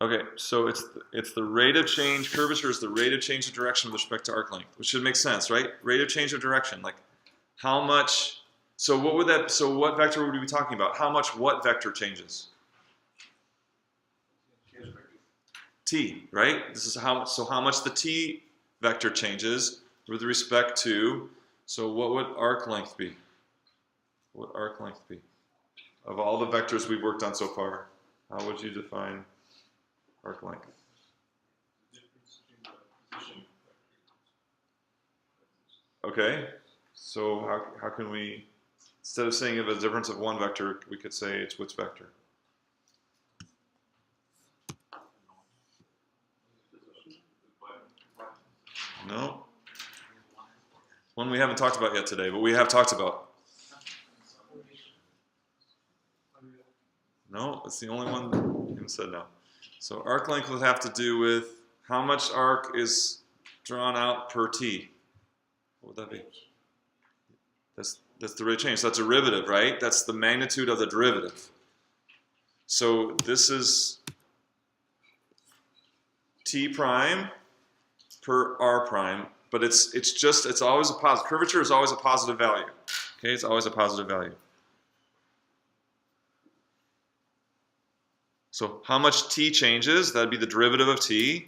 Okay, so it's the rate of change. Curvature is the rate of change of direction with respect to arc length, which should make sense, right? Rate of change of direction, like how much. So what would that? So what vector would we be talking about? How much what vector changes? T, right? This is how much. So how much the t vector changes with respect to. So what would arc length be? What would arc length be? Of all the vectors we've worked on so far, how would you define arc length? Okay, so how can we, instead of saying of a difference of one vector, we could say it's which vector? No? One we haven't talked about yet today, but we have talked about. No, it's the only one we haven't said no. So arc length would have to do with how much arc is drawn out per t. What would that be? That's the rate of change. So that's derivative, right? That's the magnitude of the derivative. So this is t prime per r prime, but it's always a positive. Curvature is always a positive value. Okay, it's always a positive value. So how much t changes? That'd be the derivative of t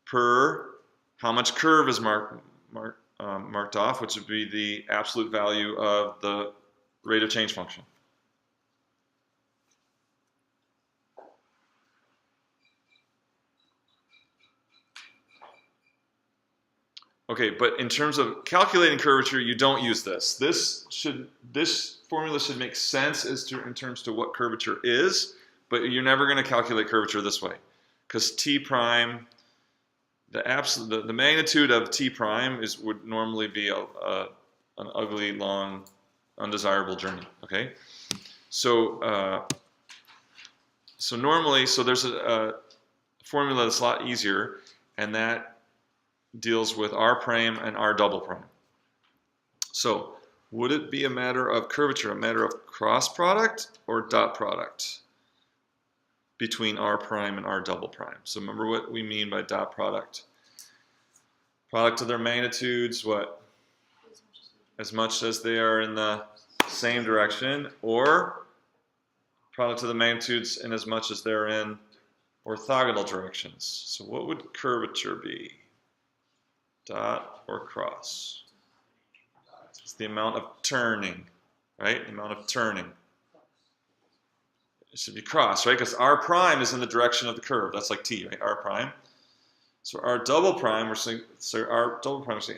per how much curve is marked off, which would be the absolute value of the rate of change function. Okay, but in terms of calculating curvature, you don't use this. This formula should make sense in terms to what curvature is, but you're never going to calculate curvature this way, because t prime, the magnitude of t prime would normally be an ugly, long, undesirable journey. Okay, so normally, there's a formula that's a lot easier, and that deals with r prime and r double prime. So would it be a matter of curvature, a matter of cross product or dot product between r prime and r double prime? So remember what we mean by dot product. Product of their magnitudes, what? As much as they are in the same direction, or product of the magnitudes in as much as they're in orthogonal directions. So what would curvature be? Dot or cross? It's the amount of turning, right? The amount of turning. It should be cross, right? Because r prime is in the direction of the curve. That's like t, right? R prime. So r double prime, we're saying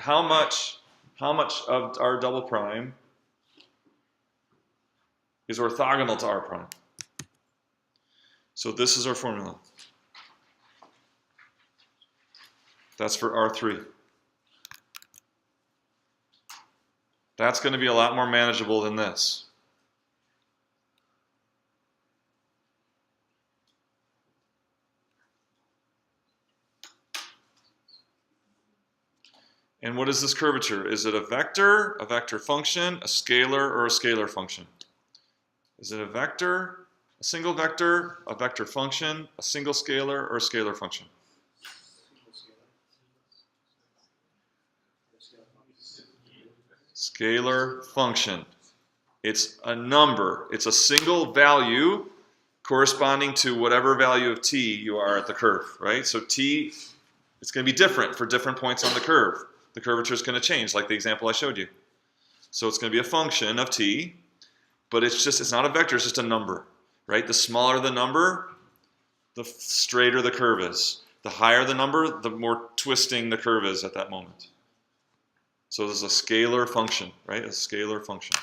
how much of r double prime is orthogonal to r prime? So this is our formula. That's for R3. That's going to be a lot more manageable than this. And what is this curvature? Is it a vector function, a scalar, or a scalar function? Is it a vector, a single vector, a vector function, a single scalar, or a scalar function? Scalar function. It's a number. It's a single value corresponding to whatever value of t you are at the curve, right? So t, it's going to be different for different points on the curve. The curvature is going to change, like the example I showed you. So it's going to be a function of t, but it's not a vector, it's just a number, right? The smaller the number, the straighter the curve is. The higher the number, the more twisting the curve is at that moment. So this is a scalar function, right? A scalar function.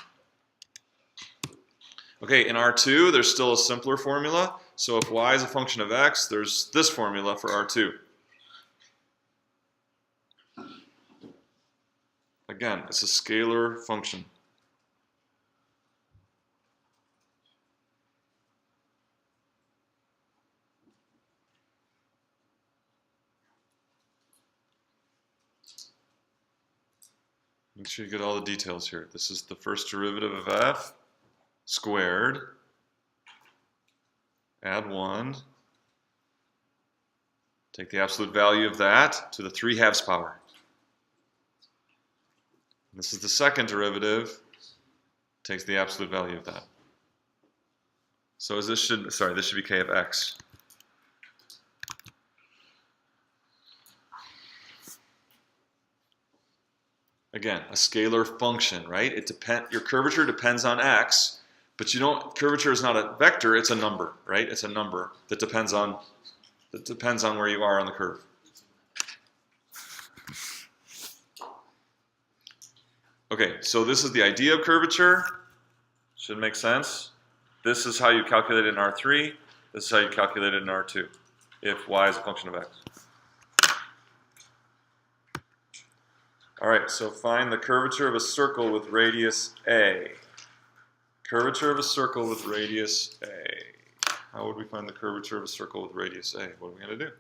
Okay, in R2, there's still a simpler formula. So if y is a function of x, there's this formula for R2. Again, it's a scalar function. Make sure you get all the details here. This is the first derivative of f squared. Add 1. Take the absolute value of that to the 3/2 power. This is the second derivative. Takes the absolute value of that. So this should be k of x. Again, a scalar function, right? Your curvature depends on x, but curvature is not a vector, it's a number, right? It's a number that depends on where you are on the curve. Okay, so this is the idea of curvature. Should make sense. This is how you calculate it in R3. This is how you calculate it in R2, if y is a function of x. All right, so find the curvature of a circle with radius a. Curvature of a circle with radius a. How would we find the curvature of a circle with radius a? What are we going to do?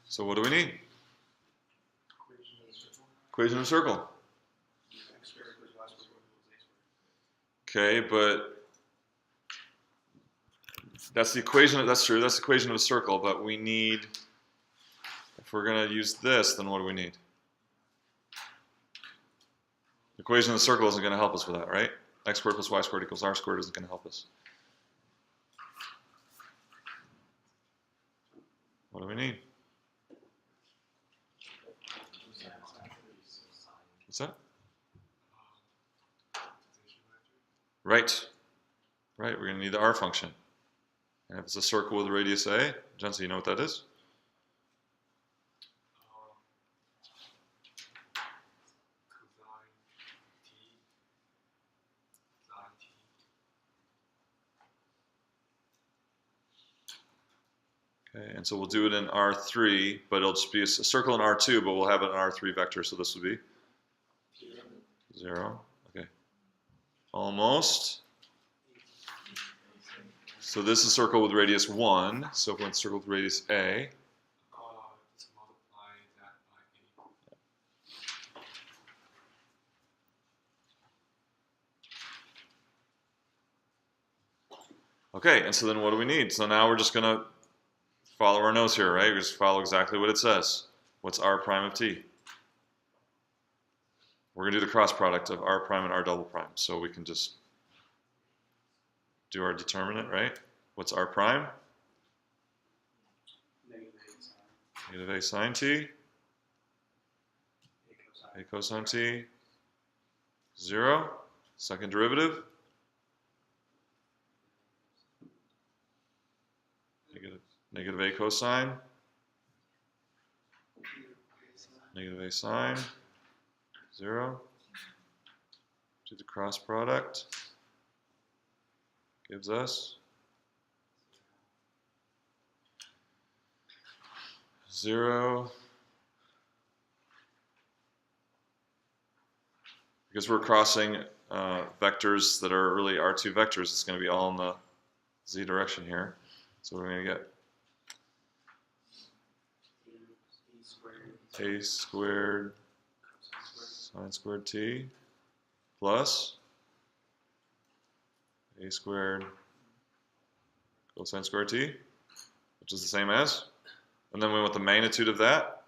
So what do we need? Equation of a circle. Okay, but that's the equation. That's true. That's the equation of a circle. But we need, if we're going to use this, then what do we need? The equation of the circle isn't going to help us with that, right? X squared plus y squared equals r squared isn't going to help us. What do we need? What's that? Right. Right, we're going to need the r function. And if it's a circle with radius a, Jensen, you know what that is? Okay, and so we'll do it in R3, but it'll just be a circle in R2, but we'll have an R3 vector, so this would be 0. Okay, almost. So this is a circle with radius 1, so if we want to circle with radius a. Okay, and so then what do we need? So now we're just going to follow our nose here, right? We just follow exactly what it says. What's r prime of t? We're going to do the cross product of r prime and r double prime. So we can just do our determinant, right? What's r prime? Negative a sine t. A cosine t. 0. Second derivative. Negative a cosine. Negative a sine. 0. Do the cross product. Gives us 0. Because we're crossing vectors that are really R2 vectors, it's going to be all in the z direction here. So we're going to get a squared sine squared t plus a squared cosine squared t, which is the same as, and then we want the magnitude of that,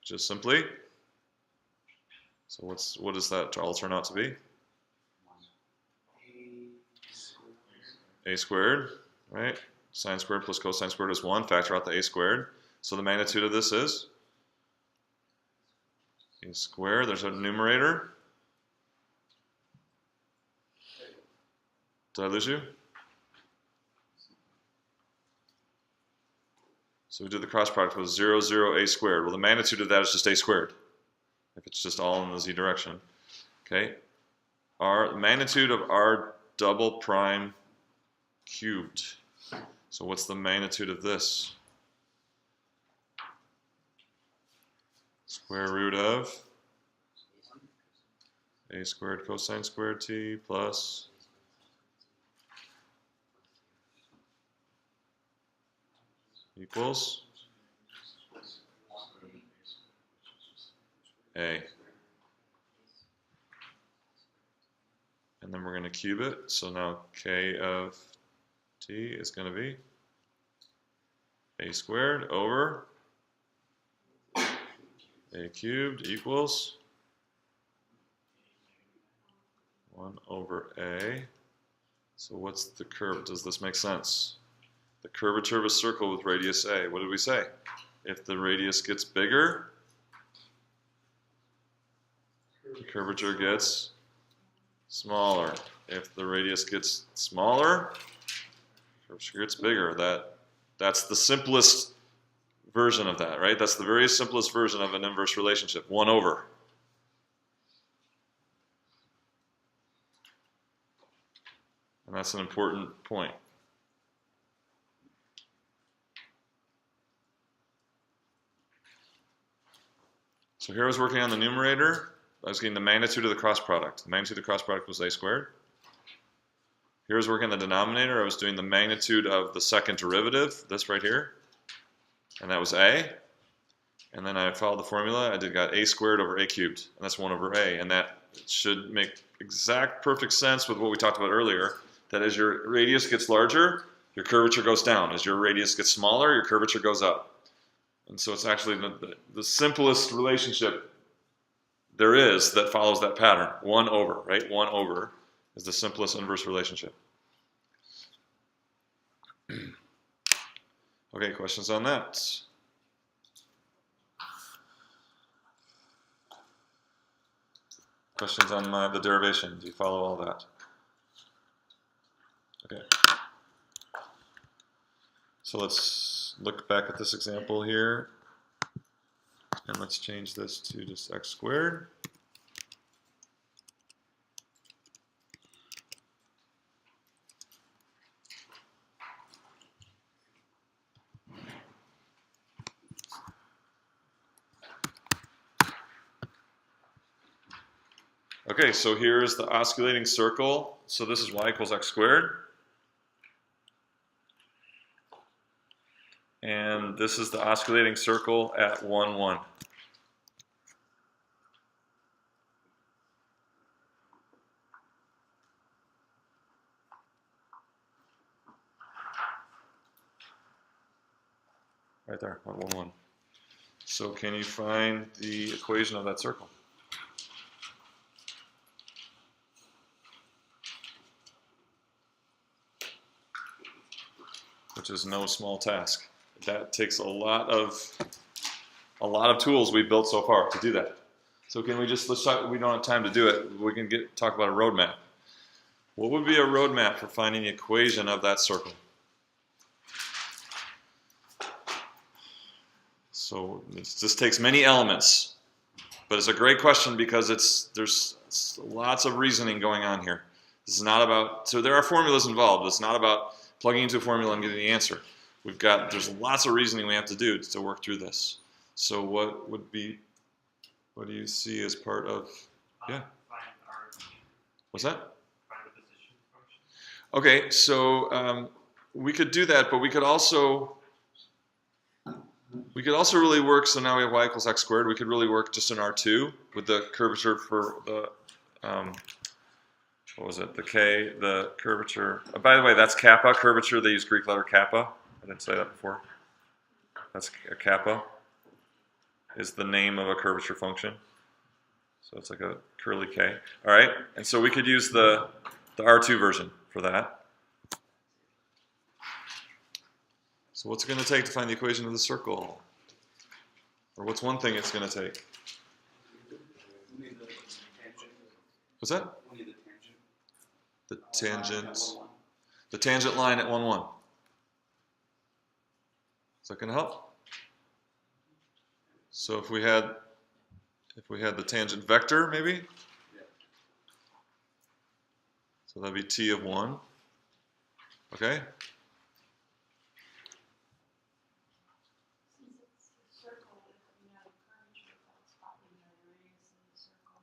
just simply. So what does that all turn out to be? A squared, right? Sine squared plus cosine squared is 1. Factor out the a squared. So the magnitude of this is a squared. There's a numerator. Did I lose you? So we did the cross product with 0, 0, a squared. Well, the magnitude of that is just a squared, if it's just all in the z direction. Okay. The magnitude of r double prime cubed. So what's the magnitude of this? Square root of a squared cosine squared t plus equals a. and then we're going to cube it. So now k of t is going to be a squared over a cubed equals 1 over a. So what's the curve? Does this make sense? The curvature of a circle with radius a. What did we say? If the radius gets bigger, the curvature gets smaller. If the radius gets smaller, the curvature gets bigger. That's the simplest version of that, right? That's the very simplest version of an inverse relationship. 1 over. And that's an important point. So here I was working on the numerator. I was getting the magnitude of the cross product. The magnitude of the cross product was a squared. Here I was working on the denominator. I was doing the magnitude of the second derivative, this right here. And that was a. And then I followed the formula. I got a squared over a cubed. And that's 1 over a. And that should make perfect sense with what we talked about earlier. That as your radius gets larger, your curvature goes down. As your radius gets smaller, your curvature goes up. And so it's actually the simplest relationship there is that follows that pattern. 1 over, right? 1 over is the simplest inverse relationship. Okay, questions on that? Questions on the derivation? Do you follow all that? Okay. So let's look back at this example here. And let's change this to just x squared. Okay, so here's the osculating circle. So this is y equals x squared. And this is the oscillating circle at 1, 1. Right there, 1, 1, 1. So can you find the equation of that circle? Which is no small task. That takes a lot of tools we've built so far to do that. So can we just, let's talk, we don't have time to do it, we can talk about a roadmap. What would be a roadmap for finding the equation of that circle? So this takes many elements, but it's a great question because there's lots of reasoning going on here. This is not about, so there are formulas involved. It's not about plugging into a formula and getting the answer. There's lots of reasoning we have to do to work through this. So what do you see as part of, yeah? What's that? Okay, so we could do that, but we could also really work, so now we have y equals x squared, we could really work just in R2 with the curvature for the, what was it, the curvature. By the way, that's kappa, curvature, they use Greek letter kappa. I didn't say that before. That's a kappa, is the name of a curvature function. So it's like a curly K. All right, and so we could use the R2 version for that. So what's it going to take to find the equation of the circle? Or what's one thing it's going to take? What's that? The tangent. The tangent line at 1, 1. Is that going to help? So if we had the tangent vector, maybe? So that'd be t of 1. Okay?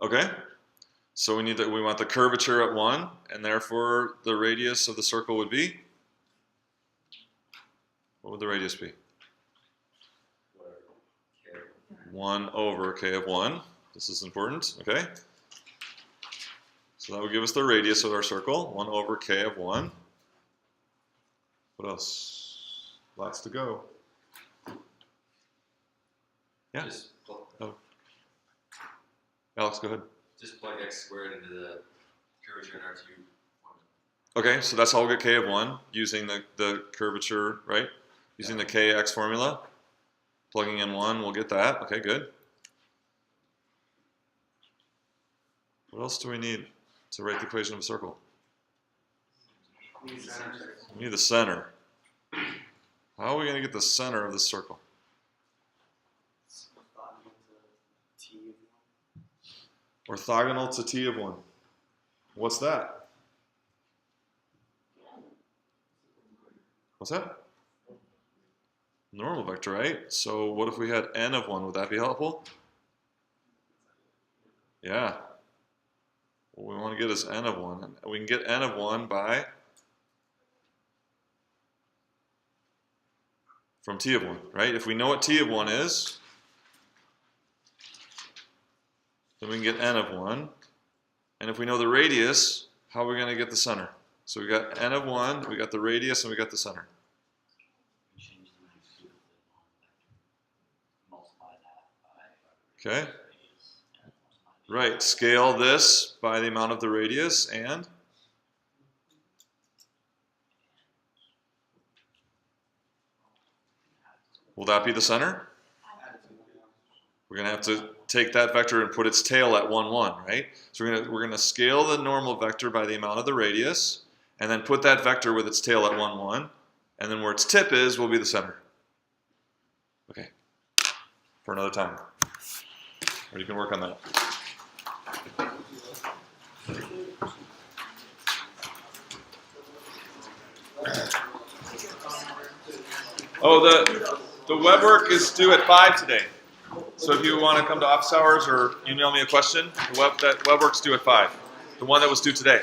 Okay. So we want the curvature at 1, and therefore the radius of the circle would be? What would the radius be? 1 over k of 1. This is important, okay? So that will give us the radius of our circle, 1 over k of 1. What else? Lots to go. Yeah? Oh. Alex, go ahead. Just plug x squared into the curvature in R2. Okay, so that's how we'll get k of 1 using the curvature, right? Using the kx formula. Plugging in 1, we'll get that. Okay, good. What else do we need to write the equation of a circle? We need the center. How are we going to get the center of the circle? Orthogonal to t of 1. What's that? What's that? Normal vector, right? So what if we had n of 1? Would that be helpful? Yeah. What we want to get is n of 1. And we can get n of 1 by from t of 1, right? If we know what t of 1 is, then we can get n of 1. And if we know the radius, how are we going to get the center? So we got n of 1, we got the radius, and we got the center. Okay? Right, scale this by the amount of the radius, and will that be the center? We're going to have to take that vector and put its tail at 1, 1, right? So we're going to scale the normal vector by the amount of the radius, and then put that vector with its tail at 1, 1, and then where its tip is will be the center. Okay, for another time. Or you can work on that. Oh, the web work is due at 5 today. So if you want to come to office hours or email me a question, that web work's due at 5. The one that was due today.